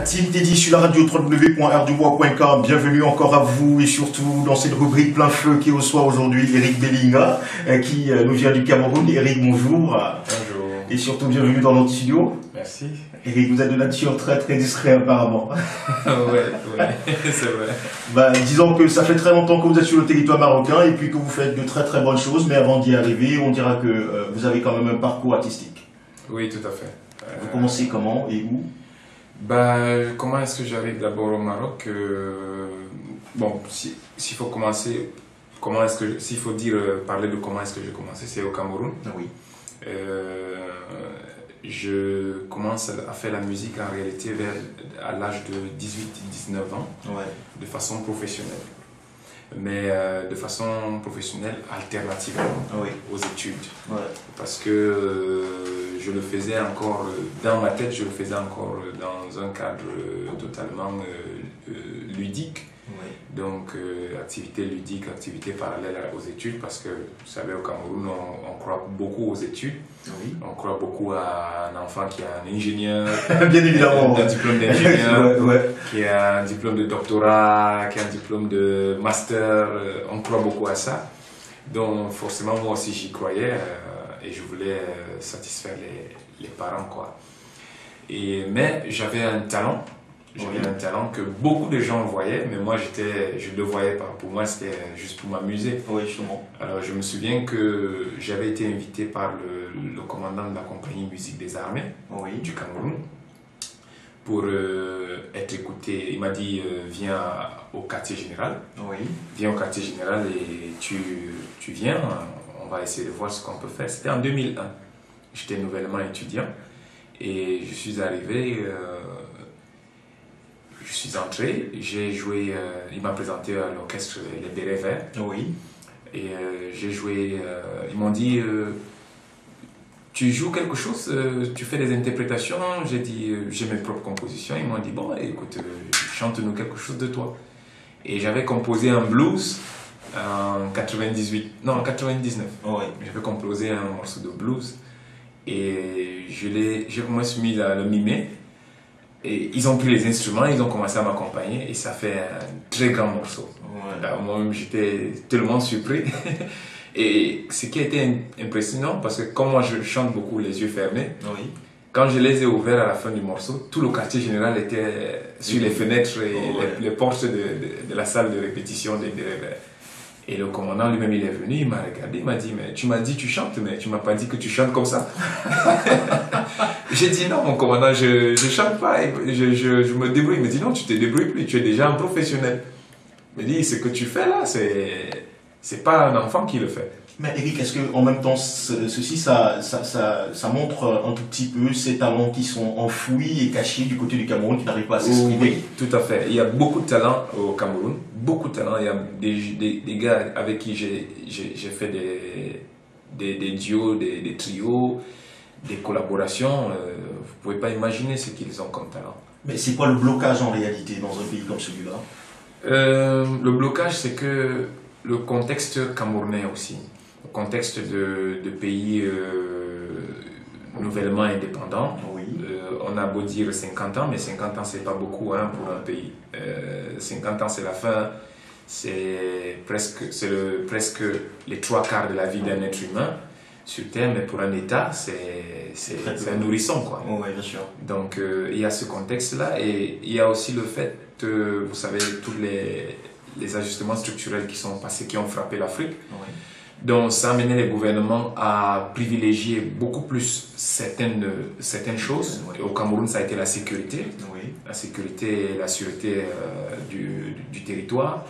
Team Teddy sur la radio www.rdubois.com. Bienvenue encore à vous et surtout dans cette rubrique plein feu qui reçoit aujourd'hui Eric Bellinga qui nous vient du Cameroun. Eric, bonjour. Bonjour. Et surtout bienvenue dans notre studio. Merci. Eric, vous êtes de nature très discret apparemment. ouais, c'est vrai. Disons que ça fait très longtemps que vous êtes sur le territoire marocain et puis que vous faites de très bonnes choses, mais avant d'y arriver, on dira que vous avez quand même un parcours artistique. Oui, tout à fait. Vous commencez comment et où? Comment est-ce que j'arrive d'abord au Maroc? Bon, s'il faut commencer, s'il faut parler de comment est-ce que j'ai commencé, c'est au Cameroun. Oui. Je commence à faire la musique en réalité à l'âge de 18-19 ans, ouais. De façon professionnelle. Mais de façon professionnelle alternative oui. aux études. Ouais. Parce que je le faisais encore, dans ma tête, je le faisais encore dans un cadre totalement ludique. Oui. Donc, activité ludique, activité parallèle aux études, parce que, vous savez, au Cameroun, on croit beaucoup aux études. Oui. On croit beaucoup à un enfant qui a un ingénieur, bien évidemment, un diplôme d'ingénieur, ouais. qui a un diplôme de doctorat, qui a un diplôme de master. On croit beaucoup à ça. Donc, forcément, moi aussi, j'y croyais et je voulais satisfaire les parents, quoi. Mais j'avais un talent. J'avais un talent que beaucoup de gens voyaient, mais moi je ne le voyais pas. Pour moi, c'était juste pour m'amuser. Oui, justement. Alors, je me souviens que j'avais été invité par le commandant de la compagnie Musique des Armées du Cameroun pour être écouté. Il m'a dit viens au quartier général. Oui. Viens au quartier général et tu viens. On va essayer de voir ce qu'on peut faire. C'était en 2001. J'étais nouvellement étudiant et je suis arrivé. Je suis entré, j'ai joué, il m'a présenté à l'orchestre Les Bérets Verts. Oui. Et j'ai joué, ils m'ont dit, tu joues quelque chose, tu fais des interprétations. J'ai dit, j'ai mes propres compositions. Ils m'ont dit, bon, écoute, chante-nous quelque chose de toi. Et j'avais composé un blues en 99. Oui. J'avais composé un morceau de blues. Et j'ai commencé à le mimer. Et ils ont pris les instruments, ils ont commencé à m'accompagner et ça fait un très grand morceau. Ouais. Moi-même, j'étais tellement surpris. Et ce qui a été impressionnant, parce que comme moi je chante beaucoup les yeux fermés, oui. Quand je les ai ouverts à la fin du morceau, tout le quartier général était sur les fenêtres et les portes de la salle de répétition des Bérets. Et le commandant lui-même, il est venu, il m'a regardé, il m'a dit, mais tu m'as dit tu chantes, mais tu m'as pas dit que tu chantes comme ça. J'ai dit non, mon commandant, je chante pas, je me débrouille. Il me dit non, tu te débrouilles plus, tu es déjà un professionnel. Il me dit, ce que tu fais là, c'est pas un enfant qui le fait. Mais Eric, est-ce que en même temps, ceci, ça montre un tout petit peu ces talents qui sont enfouis et cachés du côté du Cameroun, qui n'arrivent pas à s'exprimer? Oui, tout à fait. Il y a beaucoup de talents au Cameroun, beaucoup de talents. Il y a des gars avec qui j'ai fait des duos, des trios, des collaborations. Vous pouvez pas imaginer ce qu'ils ont comme talent. Mais c'est quoi le blocage en réalité dans un pays comme celui-là? Le blocage, c'est que le contexte camerounais aussi. Le contexte de pays nouvellement indépendants. Oui. On a beau dire 50 ans, mais 50 ans, c'est pas beaucoup pour un pays. 50 ans, c'est la fin, c'est presque les 3/4 de la vie d'un être humain sur Terre, mais pour un État, c'est un nourrisson, quoi. Oui, bien sûr. Donc, il y a ce contexte-là, et il y a aussi le fait que, vous savez, tous les ajustements structurels qui sont passés, qui ont frappé l'Afrique. Oui. Donc ça a amené les gouvernements à privilégier beaucoup plus certaines choses. Oui. Au Cameroun, ça a été la sécurité, la sécurité et la sûreté du territoire.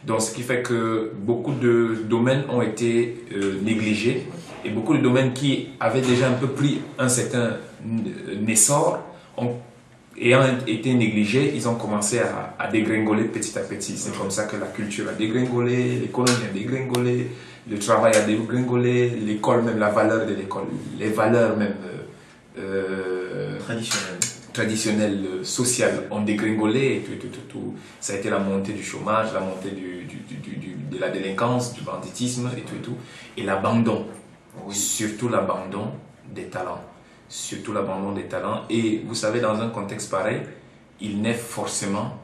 Donc ce qui fait que beaucoup de domaines ont été négligés, et beaucoup de domaines qui avaient déjà un peu pris un certain essor, ayant été négligés, ils ont commencé à dégringoler petit à petit. C'est comme ça que la culture a dégringolé, l'économie a dégringolé, le travail a dégringolé, l'école même, la valeur de l'école, les valeurs même traditionnelles, sociales ont dégringolé, et tout. Ça a été la montée du chômage, la montée de la délinquance, du banditisme et tout. Et l'abandon, surtout l'abandon des talents. Et vous savez, dans un contexte pareil, il naît forcément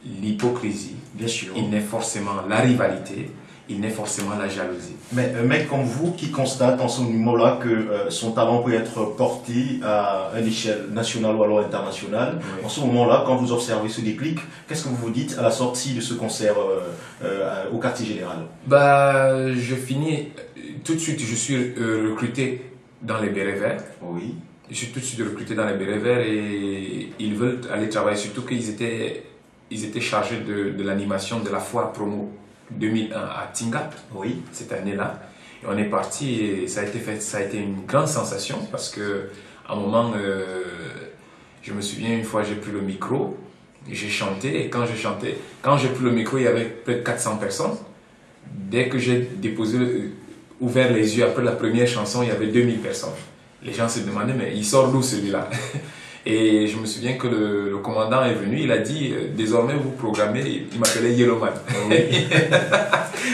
l'hypocrisie, bien sûr. Il naît forcément la rivalité, il naît forcément la jalousie. Mais un mec comme vous qui constate en ce moment-là que son talent peut être porté à une échelle nationale ou alors internationale, en ce moment-là, quand vous observez ce déclic, qu'est-ce que vous vous dites à la sortie de ce concert au quartier général? Bah, je finis tout de suite, je suis recruté dans les Bérets Verts. Oui. Je suis tout de suite recruté dans les Bérets Verts et ils veulent aller travailler, surtout qu'ils étaient chargés de l'animation de la foire promo 2001 à Tinga, oui, cette année-là. Et on est parti et ça a été une grande sensation parce que à un moment, je me souviens une fois j'ai pris le micro, j'ai chanté et quand j'ai pris le micro il y avait près de 400 personnes. Dès que j'ai ouvert les yeux après la première chanson, il y avait 2000 personnes. Les gens se demandaient mais il sort d'où celui-là? Et je me souviens que le commandant est venu, il a dit désormais vous programmez, il m'appelait Yellowman. Oui.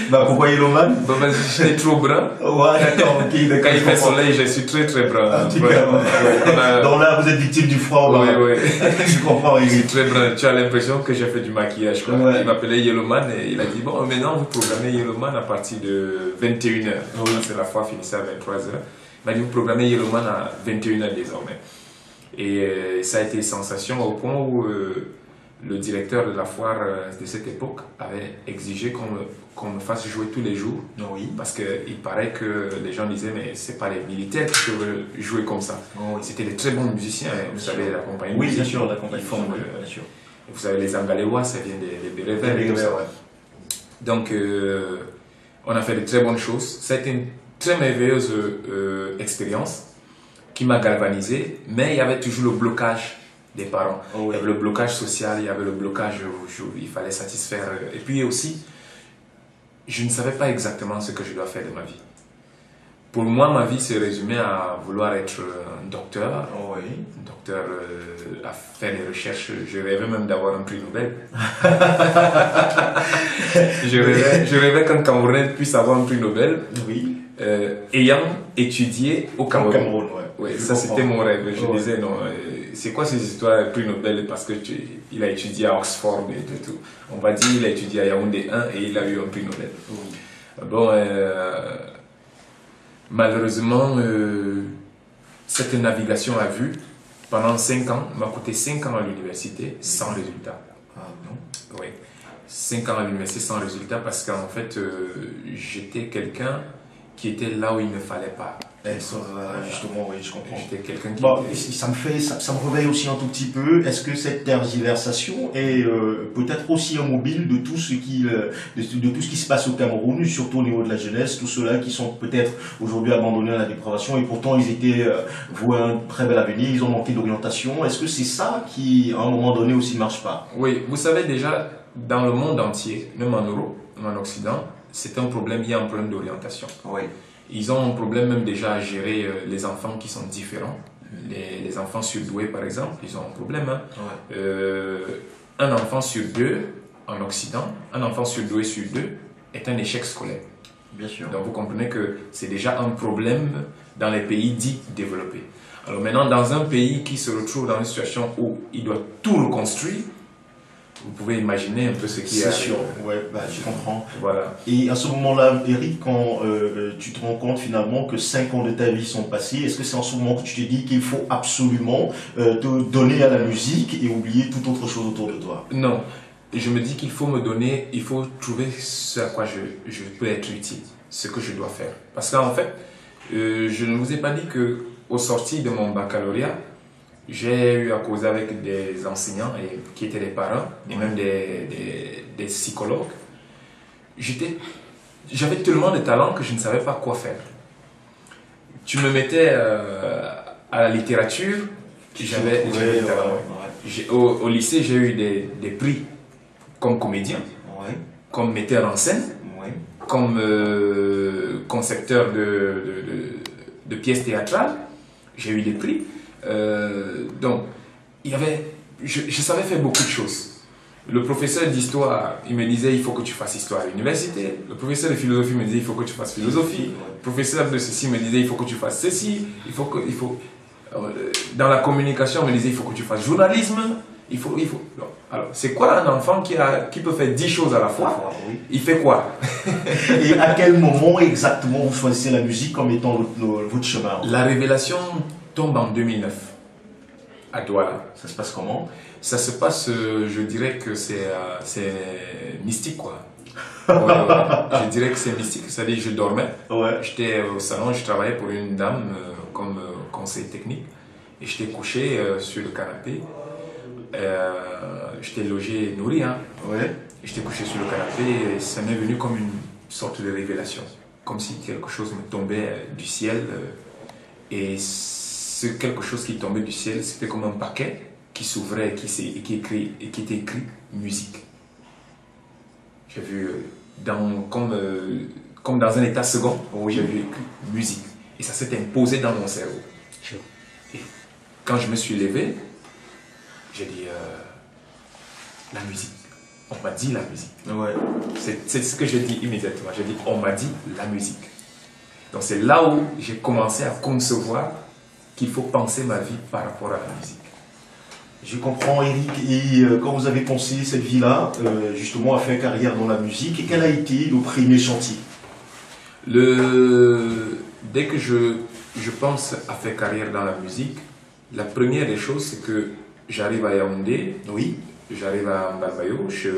Bah pourquoi Yellowman? Bah parce que j'étais trop brun. Ouais, d'accord, ok. Quand il fait soleil, je suis très très brun. Ah, donc là vous êtes victime du froid. Oui, oui. Je comprends. Je suis très brun. Tu as l'impression que j'ai fait du maquillage, quoi. Ouais. Il m'appelait Yellowman et il a dit bon maintenant vous programmez Yellowman à partir de 21h. Oui. C'est la fois finissait à 23h. Il m'a dit vous programmez Yellowman à 21h désormais. Et ça a été une sensation au point où le directeur de la foire de cette époque avait exigé qu'on me fasse jouer tous les jours. Oui. Parce qu'il paraît que les gens disaient mais c'est pas les militaires qui peuvent jouer comme ça. Oui. C'était des très bons musiciens, vous savez, la compagnie. Oui, bien sûr, la compagnie. Bien sûr. Vous savez, les Angalewa, ça vient des Bérets Verts. Ouais. Donc, on a fait de très bonnes choses. Ça a été une très merveilleuse expérience qui m'a galvanisé, mais il y avait toujours le blocage des parents. Oh oui. Il y avait le blocage social, il y avait le blocage où il fallait satisfaire. Et puis aussi, je ne savais pas exactement ce que je dois faire de ma vie. Pour moi, ma vie se résumait à vouloir être un docteur, oh oui. Un docteur à faire des recherches. Je rêvais même d'avoir un prix Nobel. je rêvais qu'un Camerounais puisse avoir un prix Nobel. Oui. Ayant étudié au Cameroun. Au Cameroun, ouais. Oui, ça c'était mon rêve. Je disais non, c'est quoi ces histoires de prix Nobel parce que il a étudié à Oxford et tout. On va dire il a étudié à Yaoundé 1 et il a eu un prix Nobel. Bon, malheureusement, cette navigation à vue pendant 5 ans m'a coûté 5 ans à l'université sans résultat. Ah non? Oui, 5 ans à l'université sans résultat parce qu'en fait, j'étais quelqu'un qui était là où il ne fallait pas. Justement, oui, je comprends. J'étais quelqu'un qui bon, ça me réveille aussi un tout petit peu. Est-ce que cette tergiversation est peut-être aussi un mobile de tout ce qui se passe au Cameroun, surtout au niveau de la jeunesse, tous ceux-là qui sont peut-être aujourd'hui abandonnés à la dépravation et pourtant ils étaient voués à un très bel avenir, ils ont manqué d'orientation. Est-ce que c'est ça qui, à un moment donné, aussi ne marche pas? Oui, vous savez déjà, dans le monde entier, même en Europe, même en Occident, c'est un problème, il y a un problème d'orientation. Oui. Ils ont un problème même déjà à gérer les enfants qui sont différents. Les enfants surdoués, par exemple, ils ont un problème. Hein. Ouais. Un enfant sur 2 en Occident, un enfant surdoué sur 2 est un échec scolaire. Bien sûr. Donc vous comprenez que c'est déjà un problème dans les pays dits développés. Alors maintenant, dans un pays qui se retrouve dans une situation où il doit tout reconstruire, vous pouvez imaginer un peu ce qui est. C'est sûr, ouais, bah, je comprends. Voilà. Et à ce moment-là, Eric, quand tu te rends compte finalement que 5 ans de ta vie sont passés, est-ce que c'est en ce moment que tu te dis qu'il faut absolument te donner à la musique et oublier toute autre chose autour de toi? Non, je me dis qu'il faut me donner, il faut trouver ce à quoi je peux être utile, ce que je dois faire. Parce qu'en fait, je ne vous ai pas dit qu'au sorti de mon baccalauréat, j'ai eu à causer avec des enseignants qui étaient des parents et même des psychologues. J'avais tellement de talent que je ne savais pas quoi faire. Tu me mettais à la littérature, j'avais des talents. Au lycée, j'ai eu des prix comme comédien, comme metteur en scène, comme concepteur de pièces théâtrales. J'ai eu des prix. Donc, je savais faire beaucoup de choses. Le professeur d'histoire, il me disait il faut que tu fasses histoire à l'université. Le professeur de philosophie me disait il faut que tu fasses philosophie. Le professeur de ceci me disait il faut que tu fasses ceci. Dans la communication, on me disait il faut que tu fasses journalisme. Non. Alors, c'est quoi un enfant qui peut faire 10 choses à la fois? Oui. Il fait quoi? Et à quel moment exactement vous choisissez la musique comme étant votre chemin? La révélation tombe en 2009 à Douala. Ça se passe comment? Ça se passe, je dirais que c'est mystique, quoi. Ouais, ouais. Je dirais que c'est mystique, c'est-à-dire que je dormais. Ouais. J'étais au salon, je travaillais pour une dame comme conseil technique. Et j'étais couché sur le canapé. J'étais logé, nourri, hein. Ouais. J'étais couché sur le canapé et ça m'est venu comme une sorte de révélation. Comme si quelque chose me tombait du ciel. Et ce quelque chose qui tombait du ciel, c'était comme un paquet qui s'ouvrait et qui était écrit musique. J'ai vu comme dans un état second, où j'ai vu écrit musique. Et ça s'est imposé dans mon cerveau. Et quand je me suis levé, j'ai dit la musique. On m'a dit la musique. Ouais. C'est ce que j'ai dit immédiatement. J'ai dit on m'a dit la musique. Donc c'est là où j'ai commencé à concevoir qu'il faut penser ma vie par rapport à la musique. Je comprends, Eric. Et quand vous avez pensé cette vie-là, justement à faire carrière dans la musique, quel a été le premier chantier? Dès que je pense à faire carrière dans la musique, la première des choses, c'est que j'arrive à Yaoundé, Oui. j'arrive à Mbabayo, chez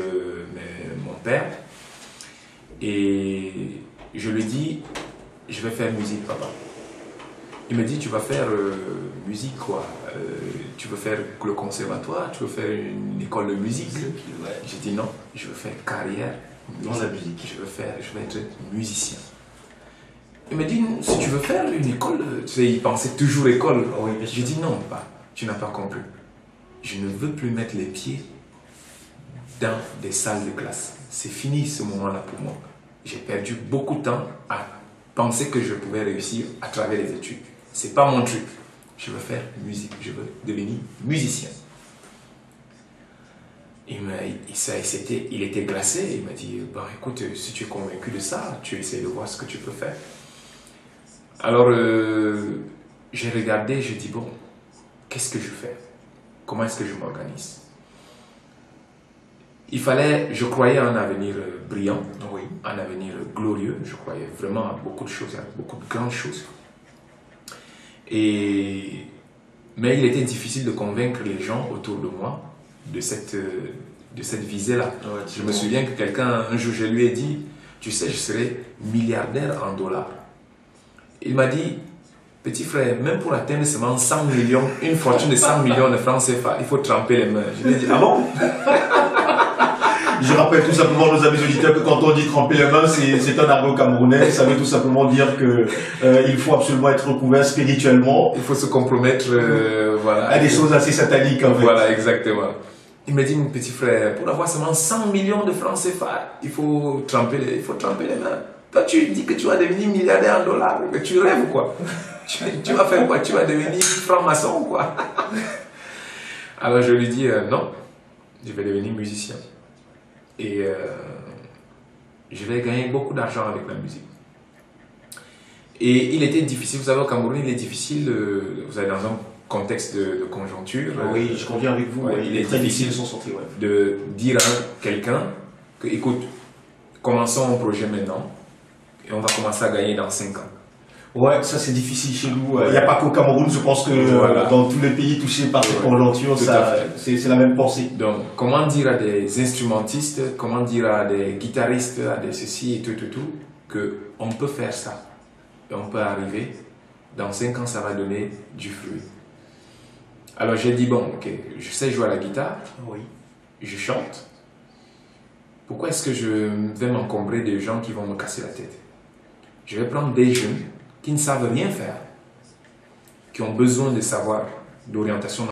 mon père, et je lui dis, je vais faire musique, papa. Il me dit, tu vas faire musique quoi? Tu veux faire le conservatoire? Tu veux faire une école de musique? Ouais. J'ai dit non, je veux faire carrière Dans la musique. Je vais être musicien. Il me dit, si tu veux faire une école, tu sais, il pensait toujours école. Oui, J'ai dit non, pas, tu n'as pas compris. Je ne veux plus mettre les pieds dans des salles de classe. C'est fini ce moment-là pour moi. J'ai perdu beaucoup de temps à penser que je pouvais réussir à travers les études. C'est pas mon truc. Je veux faire musique, je veux devenir musicien. Il était glacé, il m'a dit, bon écoute, si tu es convaincu de ça, tu essaies de voir ce que tu peux faire. Alors, j'ai regardé, j'ai dit, bon, qu'est-ce que je fais? Comment est-ce que je m'organise? Je croyais à un avenir brillant, Oui. un avenir glorieux, je croyais vraiment à beaucoup de choses, à beaucoup de grandes choses. Mais il était difficile de convaincre les gens autour de moi de cette visée-là. Ouais, je me souviens que un jour, je lui ai dit, tu sais, je serai milliardaire en dollars. Il m'a dit, petit frère, même pour atteindre seulement 100 millions, une fortune de 100 millions de francs CFA, il faut tremper les mains. Je lui ai dit, ah bon? Je rappelle tout simplement à nos amis auditeurs que quand on dit tremper les mains, c'est un argot camerounais. Ça veut tout simplement dire que il faut absolument être recouvert spirituellement. Il faut se compromettre, voilà. À des choses assez sataniques en fait. Voilà, exactement. Il m'a dit, mon petit frère, pour avoir seulement 100 millions de francs CFA, il faut tremper les mains. Toi, tu dis que tu vas devenir milliardaire en dollars, mais tu rêves quoi? Tu vas faire quoi? Tu vas devenir franc-maçon quoi? Alors je lui dis, non, je vais devenir musicien. Et je vais gagner beaucoup d'argent avec la musique. Et il était difficile, vous savez, au Cameroun, il est difficile, vous êtes dans un contexte de conjoncture. Oui, je conviens avec vous. Ouais, il est très difficile de dire à quelqu'un que, écoute, commençons un projet maintenant et on va commencer à gagner dans 5 ans. Ouais, ça c'est difficile chez nous. Il n'y a pas qu'au Cameroun, je pense que voilà. Dans tous les pays touchés par cette conjoncture, c'est la même pensée. Donc, comment dire à des instrumentistes, comment dire à des guitaristes, à des ceci et tout, qu'on peut faire ça. Et on peut arriver, dans 5 ans, ça va donner du fruit. Alors j'ai dit, bon, ok, je sais jouer à la guitare, oui. Je chante. Pourquoi est-ce que je vais m'encombrer de gens qui vont me casser la tête? Je vais prendre des jeunes qui ne savent rien faire, qui ont besoin de savoir d'orientation